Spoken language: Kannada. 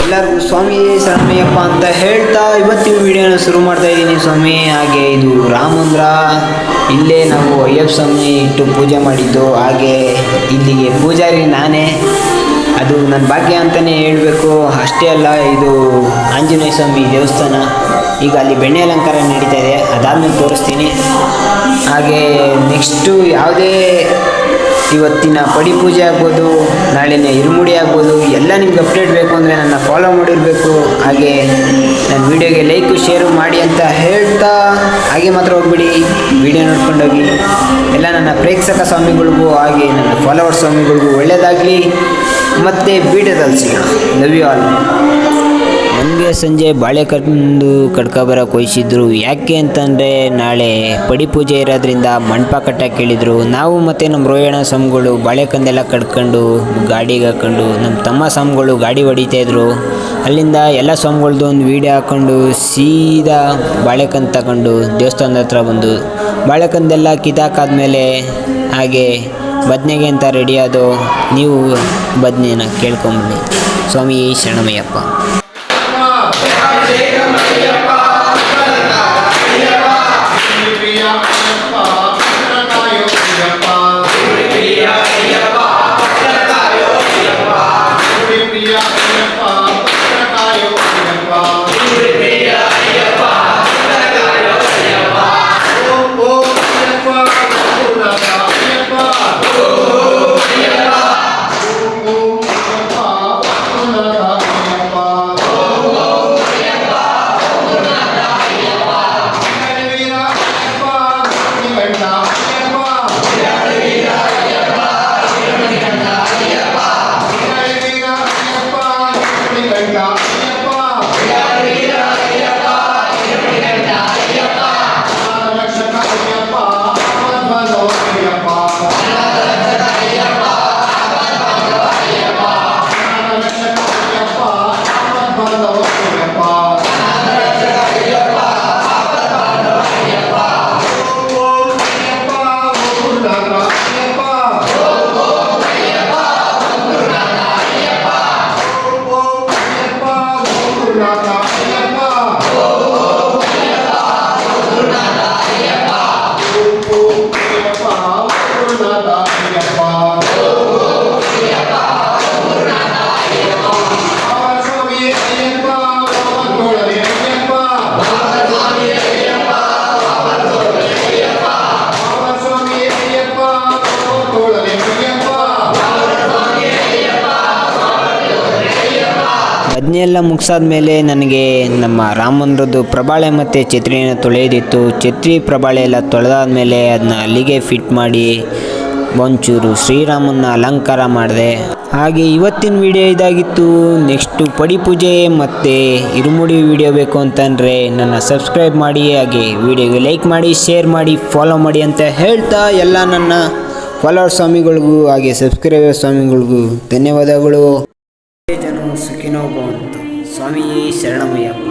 ಎಲ್ಲರಿಗೂ ಸ್ವಾಮಿ ಶರಣಯ್ಯಪ್ಪ ಅಂತ ಹೇಳ್ತಾ ಇವತ್ತಿನ ವಿಡಿಯೋನ ಶುರು ಮಾಡ್ತಾ ಇದ್ದೀನಿ ಸ್ವಾಮಿ. ಹಾಗೆ ಇದು ರಾಮ ಮಂದಿರ, ಇಲ್ಲೇ ನಾವು ಅಯ್ಯಪ್ಪ ಸ್ವಾಮಿ ಇಟ್ಟು ಪೂಜೆ ಮಾಡಿದ್ದು. ಹಾಗೆ ಇಲ್ಲಿಗೆ ಪೂಜಾರಿ ನಾನೇ, ಅದು ನನ್ನ ಭಾಗ್ಯ ಅಂತಲೇ ಹೇಳಬೇಕು. ಅಷ್ಟೇ ಅಲ್ಲ, ಇದು ಆಂಜನೇಯ ಸ್ವಾಮಿ ದೇವಸ್ಥಾನ. ಈಗ ಅಲ್ಲಿ ಬೆಣ್ಣೆ ಅಲಂಕಾರ ನಡೀತಾ ಇದೆ, ಅದಾದಮೇಲೆ ತೋರಿಸ್ತೀನಿ. ಹಾಗೆ ನೆಕ್ಸ್ಟು ಯಾವುದೇ ಇವತ್ತಿನ ಪಡಿ ಪೂಜೆ ಆಗ್ಬೋದು, ನಾಳಿನ ಇರುಮುಡಿ ಆಗ್ಬೋದು, ಎಲ್ಲ ನಿಮ್ಗೆ ಅಪ್ಡೇಟ್ ಬೇಕು ಅಂದರೆ ನನ್ನ ಫಾಲೋ ಮಾಡಿರಬೇಕು. ಹಾಗೆ ನನ್ನ ವೀಡಿಯೋಗೆ ಲೈಕು ಶೇರು ಮಾಡಿ ಅಂತ ಹೇಳ್ತಾ, ಹಾಗೆ ಮಾತ್ರ ಹೋಗ್ಬಿಡಿ, ವೀಡಿಯೋ ನೋಡ್ಕೊಂಡೋಗಿ. ಎಲ್ಲ ನನ್ನ ಪ್ರೇಕ್ಷಕ ಸ್ವಾಮಿಗಳಿಗೂ ಹಾಗೆ ನನ್ನ ಫಾಲೋವರ್ ಸ್ವಾಮಿಗಳಿಗೂ ಒಳ್ಳೆಯದಾಗಲಿ. ಮತ್ತು ವೀಡಿಯೋದಲ್ಲಿ ಸಿಗೋಣ. Love you all. ನನಗೆ ಸಂಜೆ ಬಾಳೆಕಂದು ಕಡ್ಕೊಬರೋಕೆ ವಹಿಸಿದ್ರು. ಯಾಕೆ ಅಂತಂದರೆ ನಾಳೆ ಪಡಿ ಪೂಜೆ ಇರೋದ್ರಿಂದ ಮಂಟಪ ಕಟ್ಟಕ್ಕೆ ಹೇಳಿದರು. ನಾವು ಮತ್ತು ನಮ್ಮ ರೋಹಿಣ ಸ್ವಾಮಿಗಳು ಬಾಳೆಕಂದೆಲ್ಲ ಕಡ್ಕೊಂಡು ಗಾಡಿಗೆ ಹಾಕ್ಕೊಂಡು, ನಮ್ಮ ತಮ್ಮ ಸ್ವಾಮಿಗಳು ಗಾಡಿ ಹೊಡಿತಾಯಿದ್ರು. ಅಲ್ಲಿಂದ ಎಲ್ಲ ಸ್ವಾಮಿಗಳ್ದು ಒಂದು ವೀಡಿಯೋ ಹಾಕ್ಕೊಂಡು ಸೀದಾ ಬಾಳೆಕಂದು ತಗೊಂಡು ದೇವಸ್ಥಾನದ ಹತ್ರ ಬಂದು ಬಾಳೆಕಂದೆಲ್ಲ ಕಿತ್ತಾಕಾದ್ಮೇಲೆ ಹಾಗೆ ಬದನೆಗೆ ಅಂತ ರೆಡಿ ಆದೋ. ನೀವು ಬದನೆನ ಕೇಳ್ಕೊಂಬಿಡಿ. ಸ್ವಾಮಿ ಶರಣಮಯ್ಯಪ್ಪ. ಅದನ್ನೆಲ್ಲ ಮುಗಿಸಾದ್ಮೇಲೆ ನನಗೆ ನಮ್ಮ ರಾಮಂದ್ರದ್ದು ಪ್ರಬಾಳೆ ಮತ್ತು ಛತ್ರಿನ ತೊಳೆಯೋದಿತ್ತು. ಛತ್ರಿ ಪ್ರಬಾಳೆ ಎಲ್ಲ ತೊಳೆದಾದ್ಮೇಲೆ ಅದನ್ನ ಅಲ್ಲಿಗೆ ಫಿಟ್ ಮಾಡಿ ಒಂಚೂರು ಶ್ರೀರಾಮನ ಅಲಂಕಾರ ಮಾಡಿದೆ. ಹಾಗೆ ಇವತ್ತಿನ ವಿಡಿಯೋ ಇದಾಗಿತ್ತು. ನೆಕ್ಸ್ಟು ಪಡಿ ಪೂಜೆ ಮತ್ತು ಇರುಮುಡಿ ವಿಡಿಯೋ ಬೇಕು ಅಂತಂದರೆ ನನ್ನ ಸಬ್ಸ್ಕ್ರೈಬ್ ಮಾಡಿ, ಹಾಗೆ ವಿಡಿಯೋಗೆ ಲೈಕ್ ಮಾಡಿ, ಶೇರ್ ಮಾಡಿ, ಫಾಲೋ ಮಾಡಿ ಅಂತ ಹೇಳ್ತಾ ಎಲ್ಲ ನನ್ನ ಫಾಲೋವರ್ ಸ್ವಾಮಿಗಳಿಗೂ ಹಾಗೆ ಸಬ್ಸ್ಕ್ರೈಬರ್ ಸ್ವಾಮಿಗಳಿಗೂ ಧನ್ಯವಾದಗಳು. ಜನ ಸುಖಿನೋ ಭವಂತು. ಸ್ವಾಮಿಯೇ ಶರಣಮಯ್ಯಪ್ಪ.